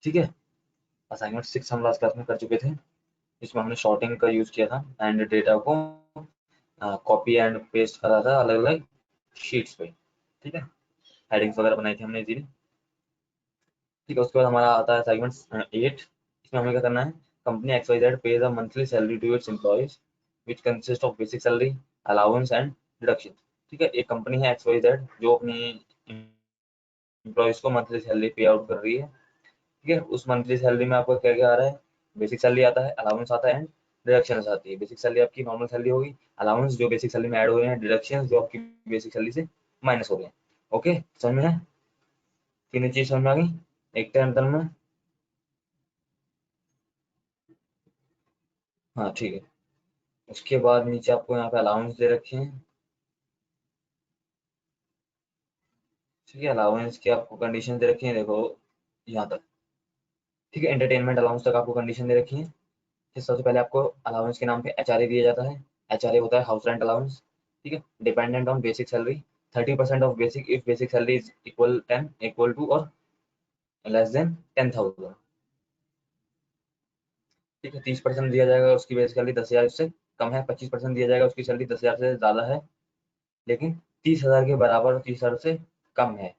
ठीक है। असाइनमेंट 6 हम लास्ट क्लास में कर चुके थे, जिसमें हमने शॉर्टिंग का यूज किया था एंड डेटा को कॉपी एंड पेस्ट करा था अलग अलग शीट्स पे। ठीक है, हेडिंग्स वगैरह बनाई थी हमने इजीली। ठीक है, उसके बाद हमारा आता है असाइनमेंट 8। इसमें हमें क्या करना है, company X Y Z pays a monthly salary to its employees which consist of basic salary, allowance and deduction. ठीक है, एक कंपनी है एक्स वाई जेड जो अपनी एम्प्लॉयज को मंथली सैलरी पे आउट कर रही है। ठीक है, उस मंथली सैलरी में आपको क्या क्या आ रहा है, बेसिक सैलरी आता है, अलाउंस आता है एंड डिडक्शन आती है। बेसिक सैलरी आपकी नॉर्मल सैलरी होगी, अलाउंस जो बेसिक सैलरी में ऐड हो रहे हैं, डिडक्शन जो आपकी बेसिक सैलरी से माइनस हो रहे हैं। ओके, समझ में है? तीनों चीज समझ में आ गई एक टेंशन में? हाँ ठीक है। उसके बाद नीचे आपको यहाँ पे अलाउंस दे रखे हैं। ठीक है, अलाउंस की आपको कंडीशन दे रखी है, देखो यहाँ तक। ठीक है, एंटरटेनमेंट अलाउंस तक आपको कंडीशन दे रखी है। फिर सबसे पहले आपको अलाउंस के नाम पे एचआरए दिया जाता है। एचआरए होता है हाउस रेंट अलाउंस। ठीक है, dependent on basic salary, 30% of basic if basic salary is equal 10 equal to और लेस देन 10,000। ठीक है, 30% दिया जाएगा उसकी बेसिक सैलरी 10,000 से कम है, 25% दिया जाएगा उसकी सैलरी 10,000 से ज्यादा है, लेकिन 30,000 के बराबर और 30,000 से कम है।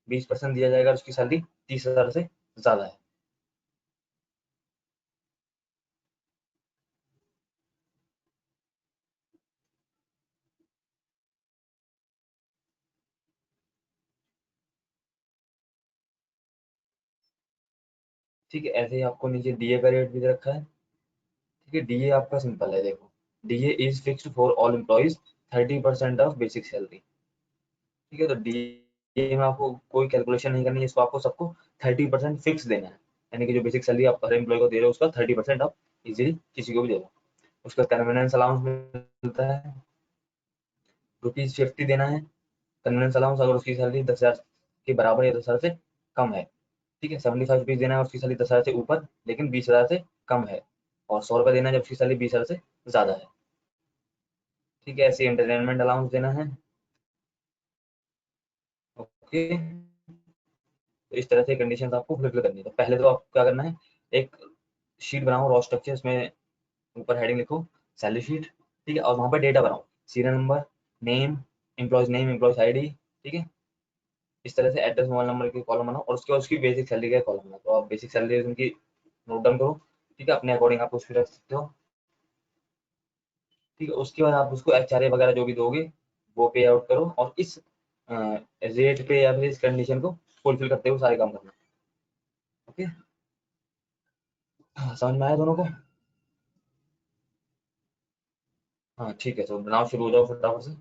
20% दिया जाएगा उसकी सैलरी 30,000 से ज्यादा है। ठीक है, ऐसे ही आपको नीचे डीए का रेट भी दे रखा है। ठीक है, डीए आपका सिंपल है, देखो DA is fixed for all employees 30% of basic salary. ठीक है, तो डीए में आपको कोई कैलकुलेशन नहीं करनी है, इसको आपको सबको 30% फिक्स देना है। यानी कि जो बेसिक सैलरी आप हर एम्प्लॉय को दे रहे हो उसका 30% आप इजीली किसी को भी दे दो। उसका कन्वीनियंस अलाउंस मिलता है, ₹50 देना है। कन्वीनियंस अलाउंस अगर उसकी सैलरी 10,000 के बराबर या 10,000 से कम है। ठीक है, 75 रुपीज देना है उसकी सैलरी 10,000 से ऊपर लेकिन 20,000 से कम है, और 100 रुपये देना है जब उसकी सैलरी 20,000 से ज्यादा है। ठीक है, ऐसे एंटरटेनमेंट अलाउंस देना है। ओके, तो इस तरह से कंडीशन आपको फुलफिल करनी है। तो पहले तो आपको क्या करना है, एक शीट बनाओ रॉ स्ट्रक्चर, इसमें ऊपर हेडिंग लिखो सैलरी शीट। ठीक है, और वहाँ पर डेटा बनाओ, serial number, name, employees ID. ठीक है, इस तरह से एड्रेस, मोबाइल नंबर के कॉलम बनाओ और उसके बाद उसकी बेसिक सैलरी का कॉलम बनाओ। तो आप बेसिक सैलरी उनकी नोट डाउन करो। ठीक है, अपने अकॉर्डिंग आप उसको रख सकते हो। ठीक है, उसके बाद आप उसको एचआरए वगैरह जो भी दोगे वो पे आउट करो, और इस रेट पे या फिर इस कंडीशन को फुलफिल करते हुए सारे काम करना। ओके, हाँ, समझ में आया दोनों को? हाँ ठीक है, तो बनाओ, शुरू हो जाओ फटाफट से।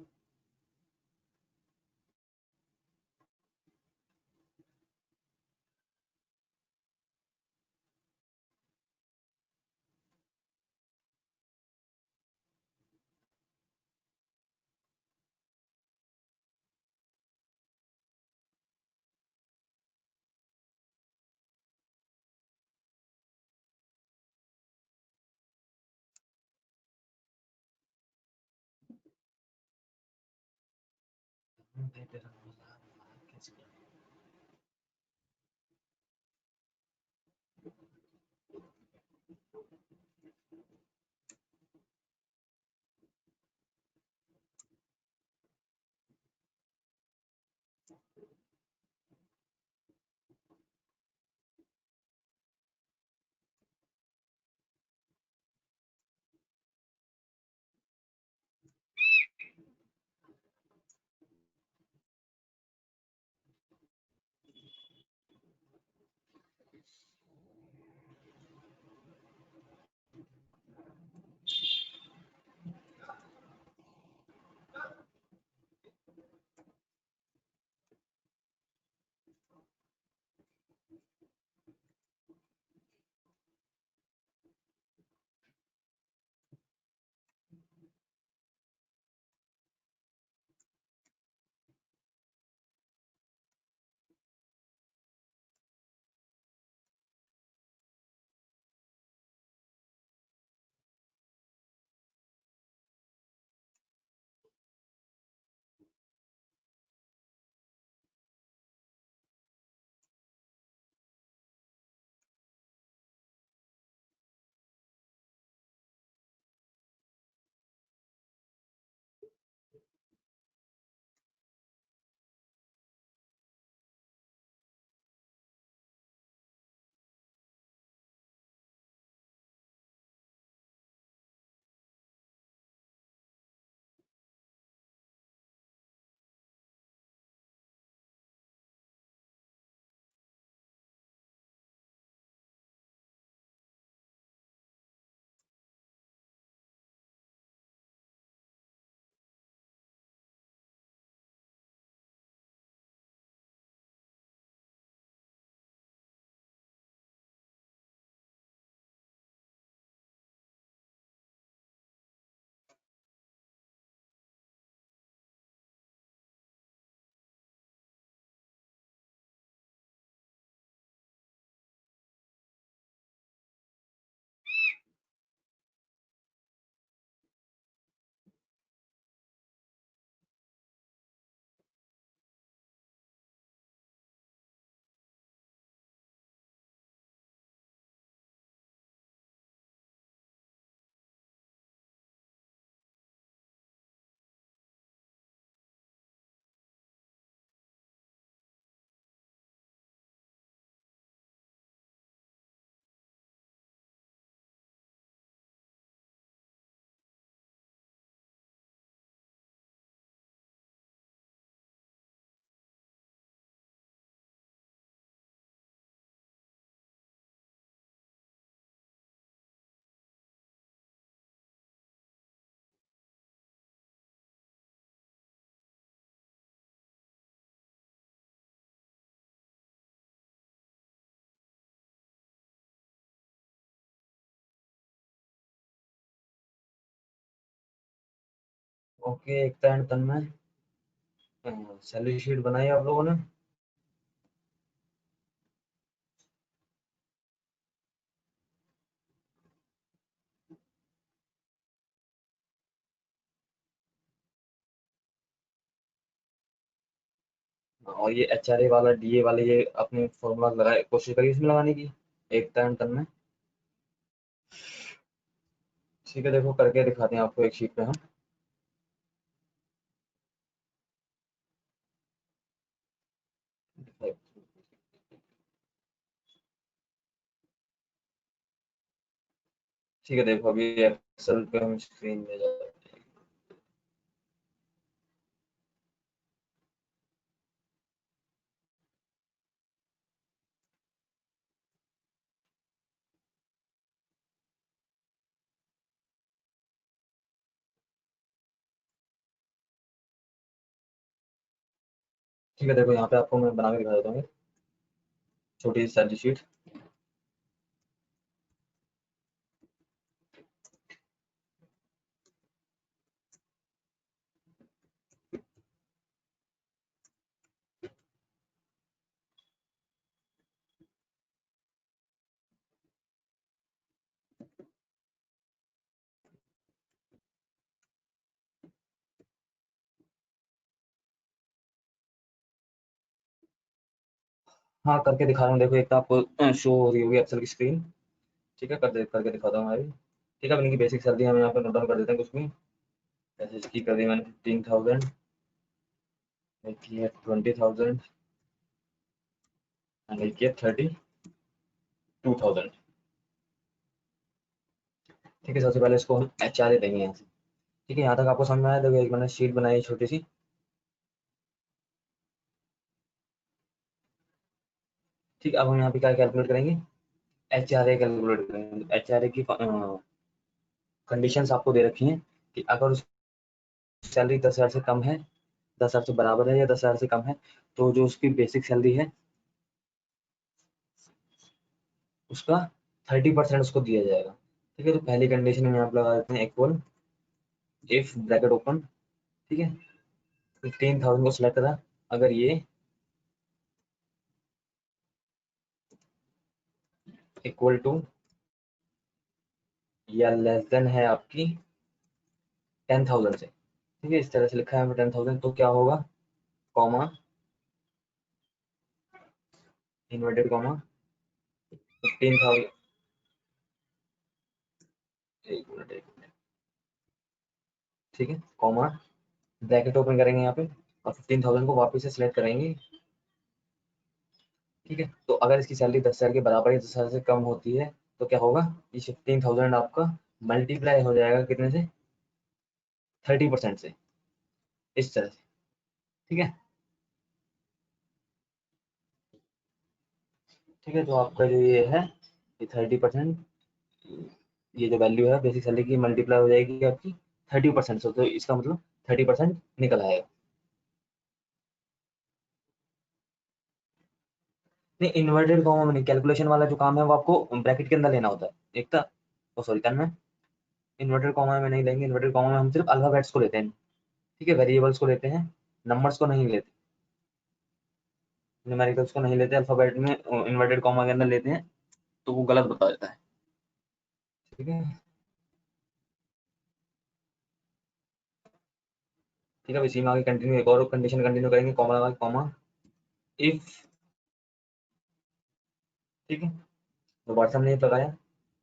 Okay, Ekta and Tanmay, salary sheet बनाई आप लोगों ने? और ये एचआरए वाला, डीए वाले, ये अपने फॉर्मूला लगाए, कोशिश करिए इसमें लगाने की, एकता एंड तन्मय। ठीक है, देखो करके दिखाते हैं आपको एक शीट पे हम। ठीक है, देखो अभी एक्सेल पे हम स्क्रीन में जाते हैं। ठीक है, देखो यहाँ पे आपको मैं बना के दिखा देता हूँ, छोटी सी सैलरी शीट। हाँ, करके दिखा रहा हूँ, देखो एक तो आपको शो हो रही होगी एक्सेल की स्क्रीन। ठीक है, करके दिखाता हूँ मैं अभी। ठीक है, अब इनकी बेसिक सैलरी हम यहाँ पे नोट डाउन कर देते हैं कुछ भी। जैसे इसकी कर दी मैंने 15,000, एक की है 20,000, एंड एक की है 32,000। ठीक है, सबसे पहले इसको हम एचआरए देंगे यहाँ से। ठीक है, यहाँ तक आपको समझ में आया? देखो एक मैंने शीट बनाई है छोटी सी। ठीक है, अब हम यहाँ पे क्या कैलकुलेट करेंगे? एचआरए कैलकुलेट करेंगे। एचआरए की कंडीशंस आपको दे रखी हैं कि अगर उसकी सैलरी 10,000 से कम है, 10,000 से बराबर है या 10,000 से कम है, तो जो उसकी बेसिक सैलरी है उसका 30% उसको दिया जाएगा। ठीक है, तो पहली कंडीशन हम यहाँ पे लगा देते हैं इक्वल, इफ ब्रैकेट ओपन। ठीक है, 15,000 को सिलेक्ट करा, अगर ये इक्वल टू या लेस देन है आपकी 10,000 से। ठीक है, इस तरह से लिखा है 10,000, तो क्या होगा? कॉमा, इन्वर्टेड कॉमा, 15,000, एक मिनट एक मिनट, ठीक है, कॉमा, ब्रैकेट ओपन करेंगे यहाँ पे, और 15,000 को वापस से सिलेक्ट करेंगे। ठीक है, तो अगर इसकी सैलरी 10,000 के बराबर या 10,000 से कम होती है, तो क्या होगा? ये 15,000 आपका मल्टीप्लाई हो जाएगा कितने से? 30% से, इस तरह से। ठीक है। ठीक है, तो आपका जो ये है, ये 30%, ये जो वैल्यू है बेसिक सैलरी की, मल्टीप्लाई हो जाएगी आपकी 30% से, तो इसका मतलब 30% निकल आएगा। नहीं, इन्वर्टेड कॉमा में नहीं, कैलकुलेशन वाला जो काम है वो आपको ब्रैकेट के अंदर लेना होता है एक था। ओ सॉरी, तन्मय, इन्वर्टेड कॉमा में नहीं लेंगे। इन्वर्टेड कॉमा में हम सिर्फ अल्फाबेट्स को लेते हैं। ठीक है, वेरिएबल्स को लेते हैं, नंबर्स को नहीं लेते, न्यूमेरिकल्स को नहीं लेते, अल्फाबेट में इन्वर्टेड कॉमा के अंदर लेते हैं, तो वो गलत बता देता है। ठीक है। ठीक है, अब इसी में आगे कंटिन्यू, एक और कंडीशन कंटिन्यू करेंगे, कॉमा लगा, कॉमा, इफ। ठीक है, दोबारा से हमने ये लगाया।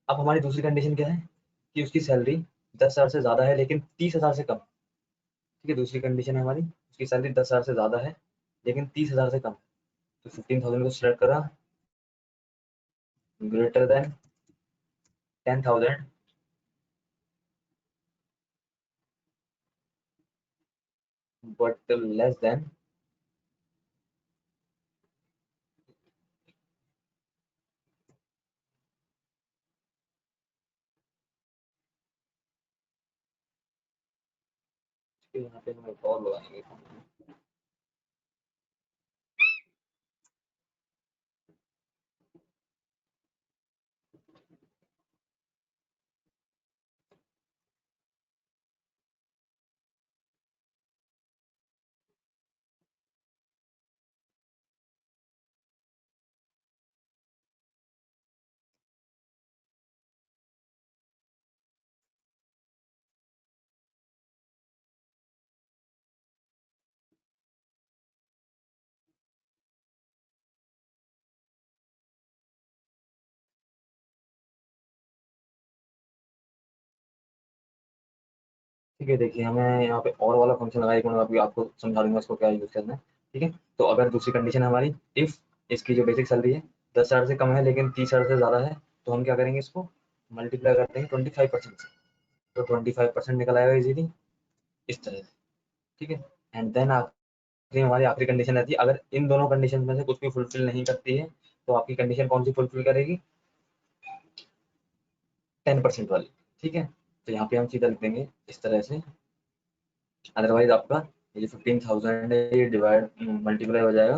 अब हमारी दूसरी कंडीशन क्या है? कि उसकी सैलरी 10,000 से ज्यादा है लेकिन 30,000 से कम। ठीक है, दूसरी कंडीशन है हमारी, उसकी सैलरी 10,000 से ज्यादा है लेकिन 30,000 से कम। तो 15,000 को सिलेक्ट करा, greater than 10,000, but less than, यहाँ पे हम एक और लगाएंगे। ठीक है, देखिए हमें यहाँ पे और वाला फंक्शन लगा, एक मिनट अभी आपको समझा दूंगा इसको क्या यूज करना है। ठीक है, तो अगर दूसरी कंडीशन हमारी इफ इसकी जो बेसिक सैलरी है 10,000 से कम है लेकिन 30,000 से ज़्यादा है, तो हम क्या करेंगे, इसको मल्टीप्लाई कर देंगे 25% से, तो 25% निकल आएगा इजीली इस तरह से। ठीक है, एंड देन आखिरी हमारी आखिरी कंडीशन रहती है, अगर इन दोनों कंडीशन में से कुछ भी फुलफिल नहीं करती है तो आपकी कंडीशन कौन सी फुलफिल करेगी, 10% वाली। ठीक है, तो यहाँ पे हम सीधा लिख देंगे इस तरह से, अदरवाइज आपका ये जो 15,000 है ये डिवाइड मल्टीप्लाई हो जाएगा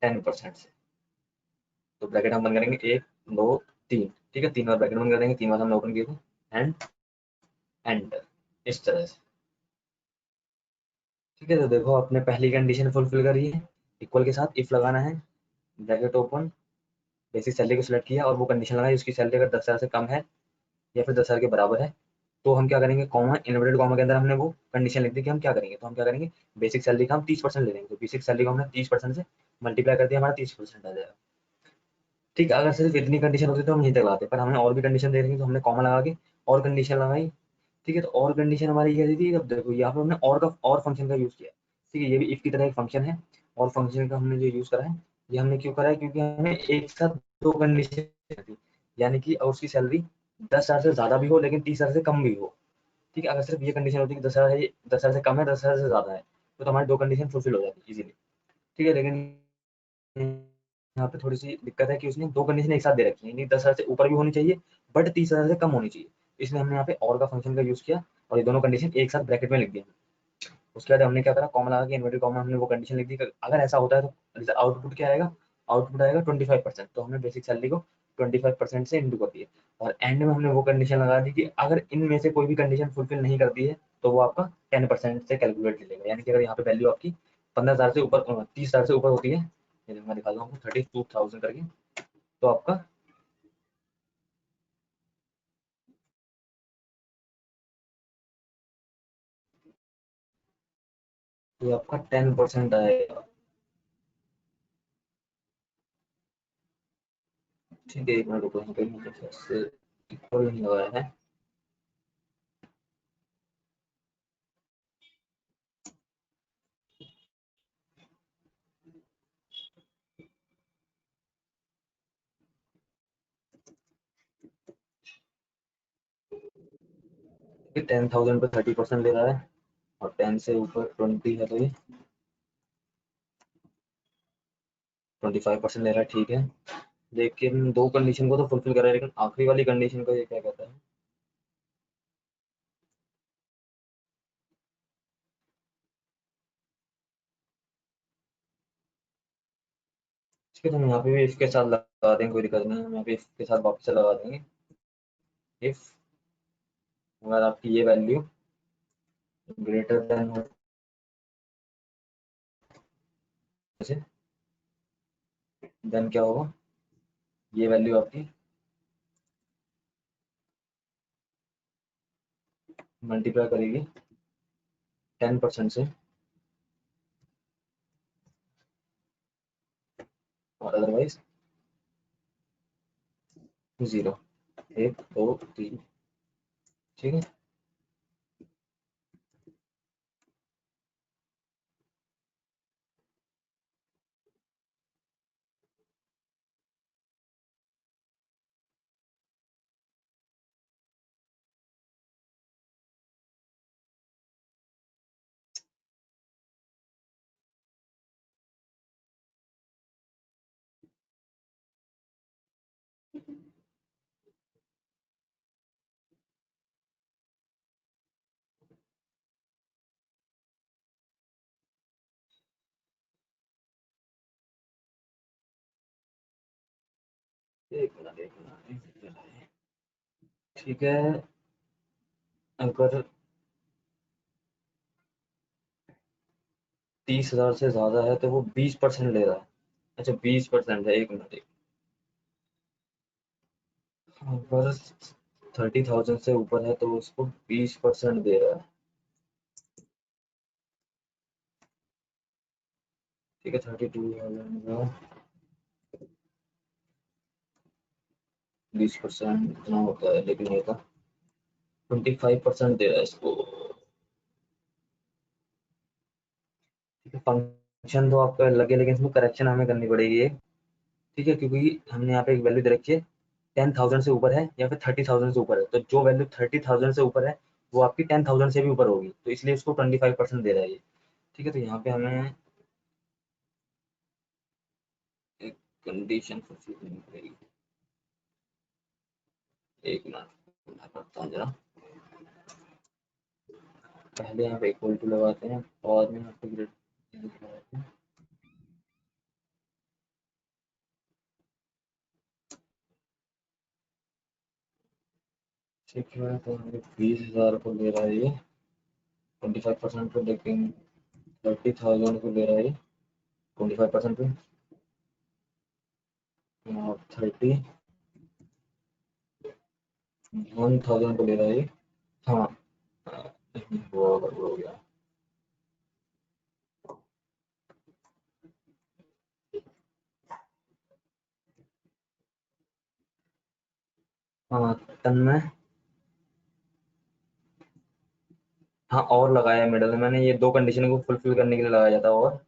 10% से। तो ब्रैकेट हम बंद करेंगे 1 2 3। ठीक है, 3 बार ब्रैकेट बंद कर देंगे, 3 बार हमने ओपन किए थे, एंड एंटर इस तरह से। ठीक है, तो देखो आपने पहली कंडीशन फुलफिल करी है, इक्वल के साथ इफ लगाना है, ब्रैकेट ओपन, बेसिक सैलरी को सिलेक्ट किया और वो कंडीशन लगाई उसकी सैलरी अगर 10,000 से कम है या फिर 10,000 के बराबर है, तो हम क्या करेंगे, कॉमा इन्वर्टेड कॉमा के अंदर हमने वो कंडीशन लिख दी कि हम क्या करेंगे, तो हम क्या करेंगे, बेसिक सैलरी का हम 30% ले लेंगे, तो बेसिक सैलरी को हमने 30% से मल्टीप्लाई कर दिया, हमारा 30% आ जाएगा। ठीक है, अगर सिर्फ इतनी कंडीशन होती तो हम यहीं तक लाते, पर हमने और भी कंडीशन दे रखी तो हमने कॉमा लगा के और कंडीशन लगाई। ठीक है, तो और कंडीशन हमारी क्या थी, अब देखो यहाँ पे हमने और का और फंक्शन का यूज किया। ठीक है, ये भी इफ की तरह एक फंक्शन है, और फंक्शन का हमने जो यूज करा है, ये हमने क्यों करा है, क्योंकि हमें एक साथ दो कंडीशन थी, यानी कि और उसकी सैलरी 10,000 से ज्यादा भी हो लेकिन 30,000 से कम भी हो। ठीक है, अगर सिर्फ ये कंडीशन होती कि 10,000 है, 10,000 से कम है, 10,000 से ज्यादा है, तो हमारी दो कंडीशन फुलफिल हो जाती इजीली। ठीक है, लेकिन यहाँ पे थोड़ी सी दिक्कत है कि उसने दो कंडीशन एक साथ दे रखी है, यानी 10,000 से ऊपर भी होनी चाहिए बट 30,000 से कम होनी चाहिए, इसलिए हमने यहाँ पे और का फंक्शन का यूज किया और ये दोनों कंडीशन एक साथ ब्रैकेट में लिख दिया। उसके बाद हमने क्या करा, कॉमा लगा के इन्वर्टेड कॉमा हमने वो कंडीशन लिख दी कि अगर ऐसा होता है तो आउटपुट क्या आएगा, आउटपुट आएगा 25%, तो हमने बेसिक सैलरी को 25% से इंटू कर दिया, और एंड में हमने वो कंडीशन लगा दी कि अगर इनमें से कोई भी कंडीशन फुलफिल नहीं करती है तो वो आपका 10% से कैलकुलेट लेगा, यानी कि अगर यहाँ पे वैल्यू आपकी 15,000 से ऊपर 30,000 से ऊपर होती है, ये देखो मैं दिखाता हूँ आपको 32,000 करके, तो आपका ये आपका 10% आएगा। ठीक है, एक मिनट रुको, यहाँ पे मुझे फिर से इक्वल नहीं लगाया है। 10,000 पे 30% ले रहा है और 10 से ऊपर 20 है तो ये 25% ले रहा है। ठीक है, लेकिन दो कंडीशन को तो फुलफिल कर रहा है, लेकिन आखिरी वाली कंडीशन को ये क्या कहता है। ठीक है, तो हम यहाँ पे भी इसके साथ लगा देंगे, कोई दिक्कत नहीं है, हम यहाँ पे इसके साथ वापस से लगा देंगे। इफ अगर आपकी ये वैल्यू ग्रेटर देन हो, देन क्या होगा, ये वैल्यू आपकी मल्टीप्लाई करेगी 10% से, और अदरवाइज 0, 1 2 3। ठीक है, एक मिनट एक मिनट। ठीक है, अगर 30,000 से ज्यादा है तो वो 20% ले रहा है। अच्छा 20% है, एक मिनट, अगर 30,000 से ऊपर है तो उसको 20% दे रहा है। ठीक है, 32,000 20% इतना होता है, लेकिन ये तो 25% दे रहा है इसको। फंक्शन तो आपका लगे, लेकिन इसमें करेक्शन हमें करनी पड़ेगी एक, ठीक है, क्योंकि हमने यहाँ पे एक वैल्यू दे रखी है 10,000 से ऊपर है या फिर 30,000 से ऊपर है, तो जो वैल्यू 30,000 से ऊपर है वो आपकी 10,000 से भी ऊपर होगी, तो इसलिए उसको 25% दे रहा है ये, ठीक है। तो यहाँ पे हमें एक कंडीशन फुलफिल करनी पड़ेगी। एक मिनट मैं करता हूँ जरा, पहले यहाँ पे इक्वल टू लगाते हैं और में यहाँ पे ग्रेड लगाते हैं। ठीक है, तो हमें 20,000 को ले रहा है ये, 25% पे, लेकिन 30,000 को ले रहा है ये 25% पे, और 31,000 को ले रहा है ये। हाँ, वो हो गया। हाँ, टन में। हाँ, और लगाया मिडल में मैंने, ये दो कंडीशन को फुलफिल करने के लिए लगाया जाता है। और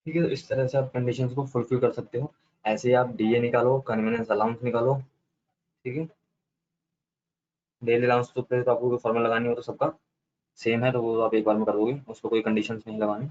ठीक है, तो इस तरह से आप कंडीशंस को फुलफिल कर सकते हो। ऐसे ही आप डीए निकालो, कन्वीनियंस अलाउंस निकालो, ठीक है। डेली अलाउंस तो पे तो आपको कोई फॉर्मूला लगानी हो तो सबका सेम है, तो वो आप एक बार में कर दोगे, उसको कोई कंडीशंस नहीं लगानी।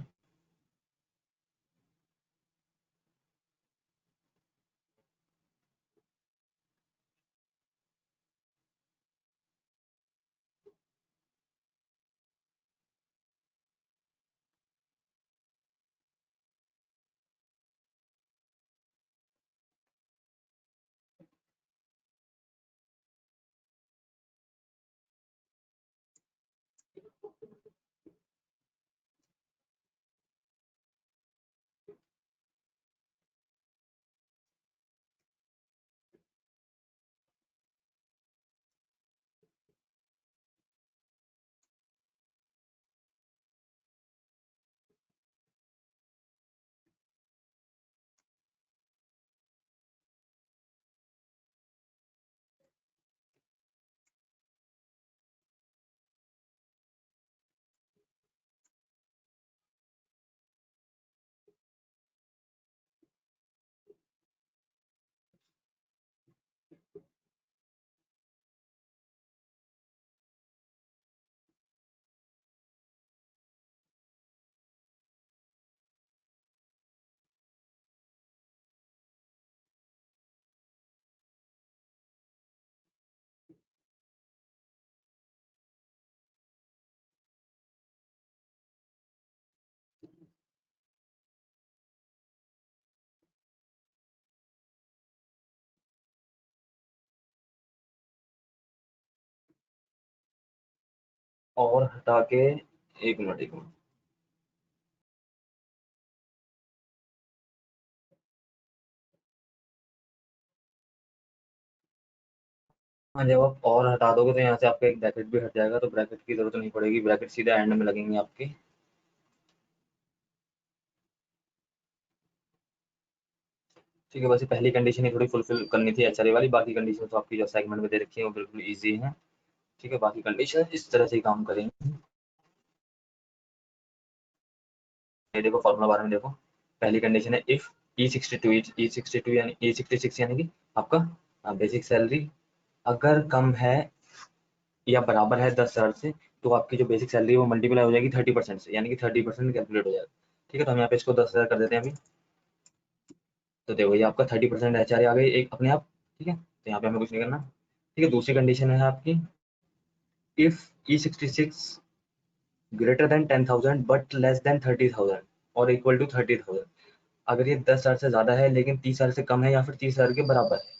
और हटा के, एक मिनट एक मिनट। हाँ, जब आप और हटा दोगे तो यहाँ से आपका एक ब्रैकेट भी हट जाएगा, तो ब्रैकेट की जरूरत नहीं पड़ेगी, ब्रैकेट सीधा एंड में लगेंगे आपके। ठीक है, बस ये पहली कंडीशन ही थोड़ी फुलफिल करनी थी एचआरए वाली, बाकी कंडीशन तो आपकी जो सेगमेंट में दे रखी है वो बिल्कुल ईजी है। ठीक है, बाकी कंडीशन इस तरह से ही काम करेंगे। ये देखो फॉर्मूला बारे में देखो, पहली कंडीशन है इफ E62 यानी E66 यानी कि आपका बेसिक सैलरी अगर कम है या बराबर है 10,000 से, तो आपकी जो बेसिक सैलरी है वो मल्टीप्लाई हो जाएगी 30% से, यानी कि 30% कैलकुलेट हो जाएगा। ठीक है, तो हम यहाँ पे इसको 10,000 कर देते हैं अभी। तो देखो ये आपका 30% एचआरए आ गई एक अपने आप। ठीक है, तो यहाँ पे हमें कुछ नहीं करना। ठीक है, दूसरी कंडीशन है आपकी if E66 greater than 10,000 but less than 30,000 और इक्वल टू 30,000। अगर ये 10,000 से ज्यादा है लेकिन 30,000 से कम है या फिर 30,000 के बराबर है,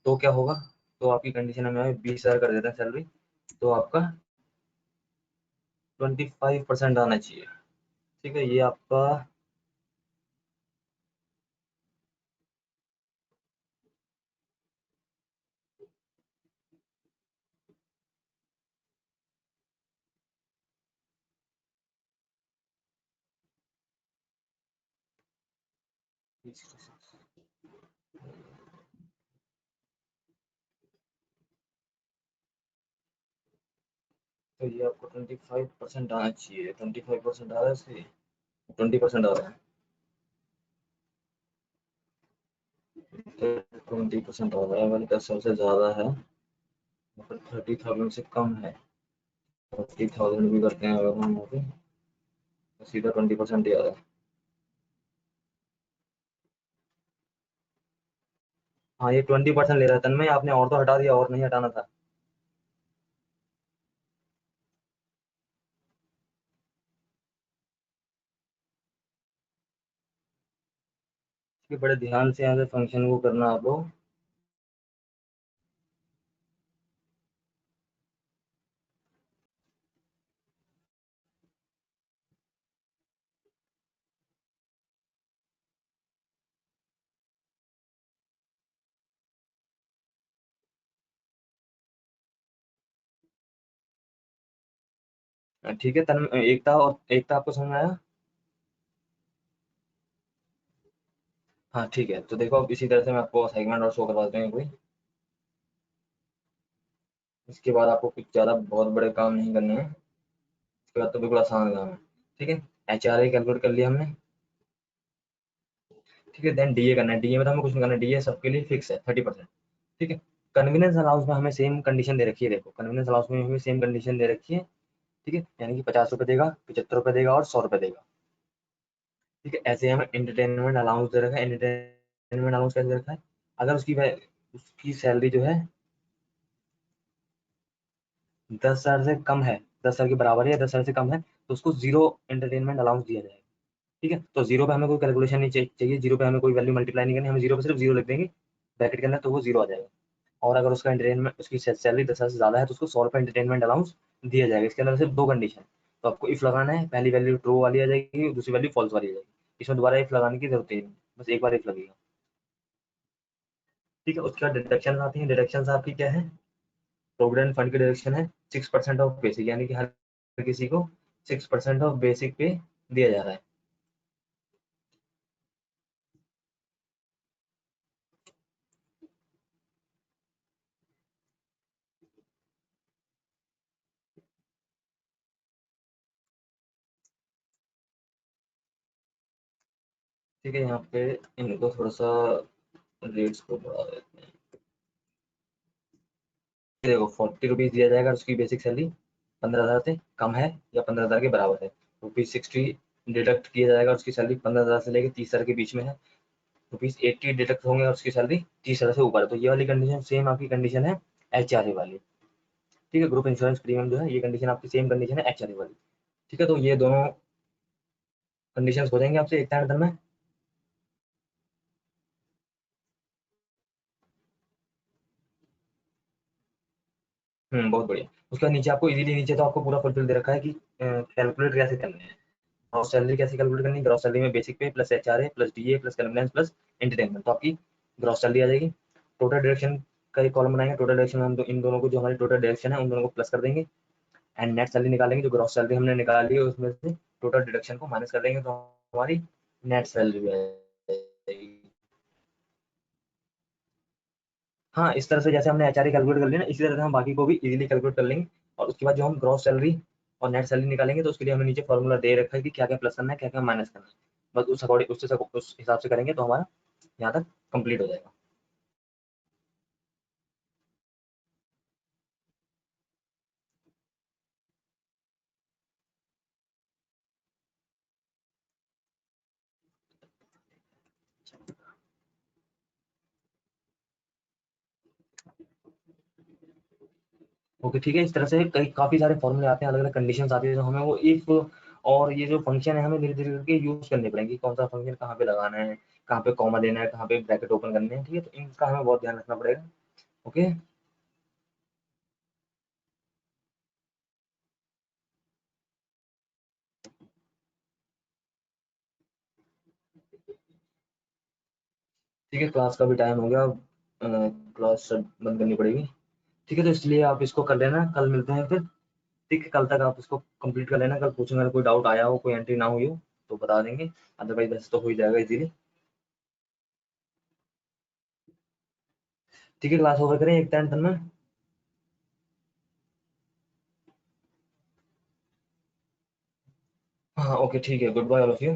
तो क्या होगा? तो आपकी कंडीशन में 20,000 कर देते हैं सैलरी, तो आपका 25% आना चाहिए। ठीक है, ये आपका तो ये आपको 25% आना चाहिए। 25% आ रहा है इसलिए 20% आ रहा है, तो 20% आ रहा है, अगर 10,000 से ज्यादा है मतलब 30,000 से कम है, 30,000 भी करते हैं अगर हम यहाँ पे, तो सीधा 20% ही आ रहा है। हाँ, ये 20% ले रहा है तन्मय, आपने और तो हटा दिया और नहीं हटाना था। कि बड़े ध्यान से यहाँ से फंक्शन को करना आप लोग। ठीक है तन एकता, और एकता आपको समझ में आया? हाँ ठीक है, तो देखो अब इसी तरह से मैं आपको सेगमेंट और शो करवा देता हूँ कोई। इसके बाद आपको कुछ ज़्यादा बहुत बड़े काम नहीं करने हैं, इसके बाद तो बिल्कुल आसान काम है। ठीक है, एच आर ए कैलकुलेट कर लिया हमने। ठीक है, देन डी ए करना है। डी ए में तो हमें कुछ नहीं करना, डी ए सबके लिए फिक्स है 30%। ठीक है, कन्वीनियंस अलाउंस में हमें सेम कंडीशन दे रखी है, देखो कन्वीनियंस अलाउंस में हमें सेम कंडीशन दे रखी है। ठीक है, यानी कि 50 रुपये देगा, 75 रुपये देगा और 100 रुपये देगा। ठीक है, ऐसे हमें एंटरटेनमेंट अलाउंस दे रखा है। एंटरटेनमेंट अलाउंस कैसे दे रखा है? अगर उसकी सैलरी जो है 10,000 से कम है, 10,000 के बराबर है या 10,000 से कम है, तो उसको जीरो एंटरटेनमेंट अलाउंस दिया जाएगा। ठीक है, तो जीरो पे हमें कोई कैलकुलेशन नहीं चाहिए, जीरो पे हमें कोई वैल्यू मल्टीप्लाई नहीं करनी, हमें जीरो पे सिर्फ जीरो लिख देंगे ब्रैकेट के अंदर, तो वो जीरो आ जाएगा। और अगर उसका एंटरटेनमेंट उसकी सैलरी 10,000 से ज्यादा है तो उसको 100 रुपये एंटरटेनमेंट अलाउंस दिया जाएगा। इसके अंदर सिर्फ दो कंडीशन, तो आपको इफ लगाना है, पहली वैल्यू ट्रू वाली आ जाएगी, दूसरी वैल्यू फॉल्स वाली आ जाएगी। इसमें दोबारा इफ लगाने की जरूरत ही नहीं, बस एक बार इफ लगेगा। ठीक है, उसके बाद डिडक्शन आती है। डिडक्शन आपकी क्या है? प्रोविडेंट फंड की डिडक्शन है 6% ऑफ बेसिक, यानी कि हर किसी को 6% ऑफ बेसिक पे दिया जा रहा है। ठीक है, यहाँ पे इनको थोड़ा सा रेट्स को बढ़ा देते हैं। देखो 40 रुपीज दिया जाएगा, उसकी बेसिक सैलरी 15,000 से कम है या 15,000 के बराबर है। ₹60 डिडक्ट किया जाएगा, उसकी सैलरी 15,000 से लेकर 30,000 के बीच में है। ₹80 डिडक्ट होंगे और उसकी सैलरी 30,000 से ऊपर है। तो ये वाली कंडीशन सेम आपकी कंडीशन है एच आर ए वाली। ठीक है, ग्रुप इंश्योरेंस प्रीमियम जो है, ये कंडीशन आपकी सेम कंडीशन है एच आर ए वाली। ठीक है, तो ये दोनों कंडीशन हो जाएंगे आपसे एक टाइम में। बहुत बढ़िया। उसका नीचे आपको इजीली, नीचे तो आपको पूरा फुलफिल दे रखा है कि कैलकुलेट कैसे करने हैं। ग्रॉस सैलरी कैसे कैलकुलेट करनी है? ग्रॉस सैलरी में बेसिक पे plus H R A plus D A plus convenience plus entertainment, तो आपकी ग्रॉस सैलरी आ जाएगी। टोटल डिडक्शन का एक कॉलम बनाएंगे, टोटल डिडक्शन हम इन दोनों को, जो हमारी टोटल डिडक्शन है उन दोनों को प्लस कर देंगे, एंड नेट सैलरी निकालेंगे, जो ग्रॉस सैलरी हमने निकाली है उसमें से टोटल डिडक्शन को माइनस कर देंगे, तो हमारी नेट सैलरी आ जाएगी। हाँ, इस तरह से जैसे हमने एचआरए कैलकुलेट कर लिया ना, इसी तरह से हम बाकी को भी इजीली कैलकुलेट कर लेंगे। और उसके बाद जो हम ग्रॉस सैलरी और नेट सैलरी निकालेंगे, तो उसके लिए हमने नीचे फॉर्मूला दे रखा है कि क्या क्या प्लस करना है, क्या क्या माइनस करना है, बस उस अकॉर्डिंग उस हिसाब से करेंगे तो हमारा यहाँ तक कंप्लीट हो जाएगा। ओके, ठीक है। इस तरह से कई काफी सारे फॉर्मूले आते हैं, अलग अलग कंडीशंस आती है, तो हमें वो इफ और ये जो फंक्शन है हमें धीरे धीरे करके यूज करने पड़ेंगे, कौन सा फंक्शन कहाँ पे लगाना है, कहाँ पे कॉमा देना है, कहाँ पे ब्रैकेट ओपन करने हैं, ठीक है, तो इनका हमें बहुत ध्यान रखना पड़ेगा। ओके, ठीक है, क्लास का भी टाइम हो गया, क्लास बंद करनी पड़ेगी। ठीक है, तो इसलिए आप इसको कर लेना, कल मिलते हैं फिर। ठीक है, कल तक आप इसको कंप्लीट कर लेना, कल पूछूंगा अगर कोई डाउट आया हो, कोई एंट्री ना हुई हो तो बता देंगे, अदरवाइज वैसे तो हो ही जाएगा इजीली। ठीक है, क्लास ओवर करें एक टाइम में। हाँ, ओके, ठीक है, goodbye all of you.